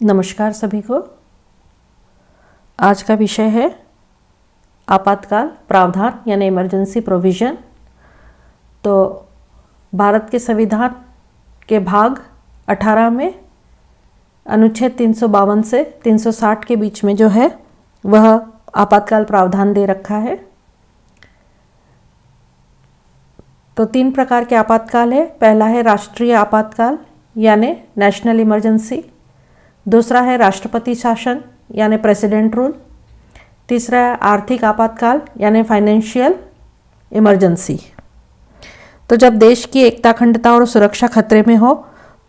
नमस्कार सभी को। आज का विषय है आपातकाल प्रावधान यानी इमरजेंसी प्रोविज़न। तो भारत के संविधान के भाग 18 में अनुच्छेद 352 से 360 के बीच में जो है वह आपातकाल प्रावधान दे रखा है। तो 3 प्रकार के आपातकाल है। पहला है राष्ट्रीय आपातकाल यानी नेशनल इमरजेंसी, दूसरा है राष्ट्रपति शासन यानी प्रेसिडेंट रूल, तीसरा है आर्थिक आपातकाल यानी फाइनेंशियल इमरजेंसी। तो जब देश की एकता, अखंडता और सुरक्षा खतरे में हो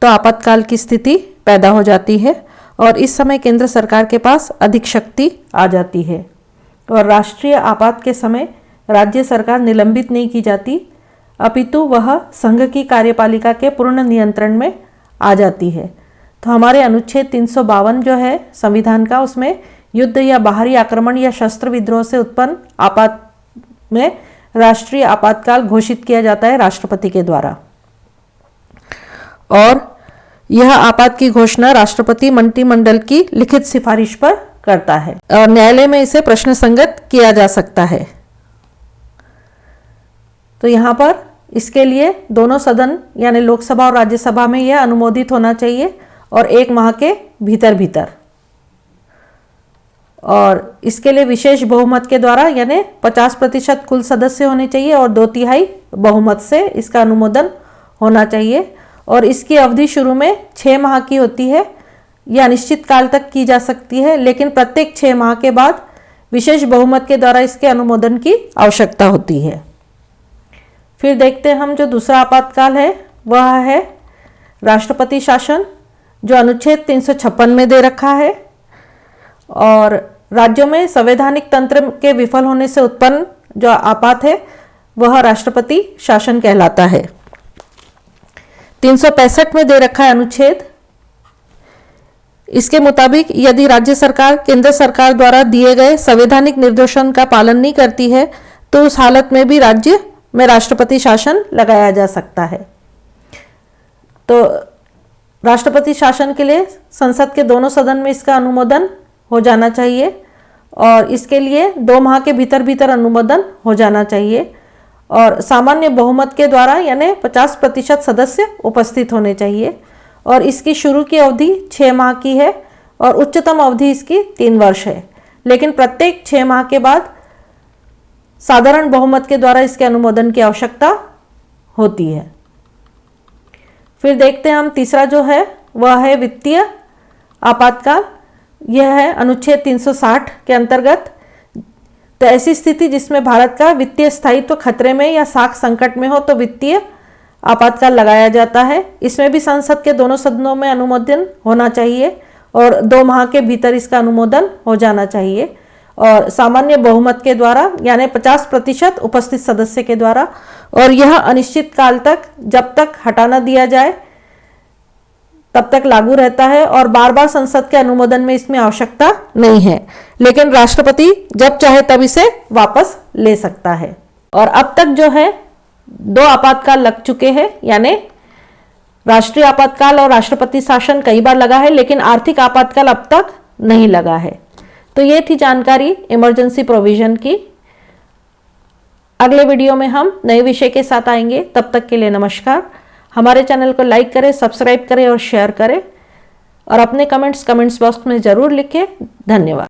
तो आपातकाल की स्थिति पैदा हो जाती है और इस समय केंद्र सरकार के पास अधिक शक्ति आ जाती है और राष्ट्रीय आपात के समय राज्य सरकार निलंबित नहीं की जाती, अपितु वह संघ की कार्यपालिका के पूर्ण नियंत्रण में आ जाती है। तो हमारे अनुच्छेद 352 जो है संविधान का, उसमें युद्ध या बाहरी आक्रमण या शस्त्र विद्रोह से उत्पन्न आपात में राष्ट्रीय आपातकाल घोषित किया जाता है राष्ट्रपति के द्वारा और यह आपात की घोषणा राष्ट्रपति मंत्रिमंडल की लिखित सिफारिश पर करता है और न्यायालय में इसे प्रश्न संगत किया जा सकता है। तो यहाँ पर इसके लिए दोनों सदन यानी लोकसभा और राज्यसभा में यह अनुमोदित होना चाहिए और 1 माह के भीतर और इसके लिए विशेष बहुमत के द्वारा यानी 50% कुल सदस्य होने चाहिए और 2/3 बहुमत से इसका अनुमोदन होना चाहिए। और इसकी अवधि शुरू में 6 माह की होती है या अनिश्चित काल तक की जा सकती है, लेकिन प्रत्येक 6 माह के बाद विशेष बहुमत के द्वारा इसके अनुमोदन की आवश्यकता होती है। फिर देखते हैं हम जो दूसरा आपातकाल है वह है राष्ट्रपति शासन, जो अनुच्छेद 356 में दे रखा है और राज्यों में संवैधानिक तंत्र के विफल होने से उत्पन्न जो आपात है वह राष्ट्रपति शासन कहलाता है। 365 में दे रखा है अनुच्छेद। इसके मुताबिक यदि राज्य सरकार केंद्र सरकार द्वारा दिए गए संवैधानिक निर्देशन का पालन नहीं करती है तो उस हालत में भी राज्य में राष्ट्रपति शासन लगाया जा सकता है। तो राष्ट्रपति शासन के लिए संसद के दोनों सदन में इसका अनुमोदन हो जाना चाहिए और इसके लिए 2 माह के भीतर अनुमोदन हो जाना चाहिए और सामान्य बहुमत के द्वारा यानी 50% सदस्य उपस्थित होने चाहिए और इसकी शुरू की अवधि 6 माह की है और उच्चतम अवधि इसकी 3 वर्ष है, लेकिन प्रत्येक 6 माह के बाद साधारण बहुमत के द्वारा इसके अनुमोदन की आवश्यकता होती है। फिर देखते हैं हम तीसरा जो है वह है वित्तीय आपातकाल। यह है अनुच्छेद 360 के अंतर्गत। तो ऐसी स्थिति जिसमें भारत का वित्तीय स्थायित्व खतरे में या साख संकट में हो तो वित्तीय आपातकाल लगाया जाता है। इसमें भी संसद के दोनों सदनों में अनुमोदन होना चाहिए और 2 माह के भीतर इसका अनुमोदन हो जाना चाहिए और सामान्य बहुमत के द्वारा यानी 50% उपस्थित सदस्य के द्वारा और यह अनिश्चित काल तक जब तक हटा न दिया जाए तब तक लागू रहता है और बार संसद के अनुमोदन में इसमें आवश्यकता नहीं है, लेकिन राष्ट्रपति जब चाहे तब इसे वापस ले सकता है। और अब तक जो है 2 आपातकाल लग चुके हैं यानी राष्ट्रीय आपातकाल और राष्ट्रपति शासन कई बार लगा है, लेकिन आर्थिक आपातकाल अब तक नहीं लगा है। तो ये थी जानकारी इमरजेंसी प्रोविजन की। अगले वीडियो में हम नए विषय के साथ आएंगे। तब तक के लिए नमस्कार। हमारे चैनल को लाइक करें, सब्सक्राइब करें और शेयर करें और अपने कमेंट्स बॉक्स में ज़रूर लिखें। धन्यवाद।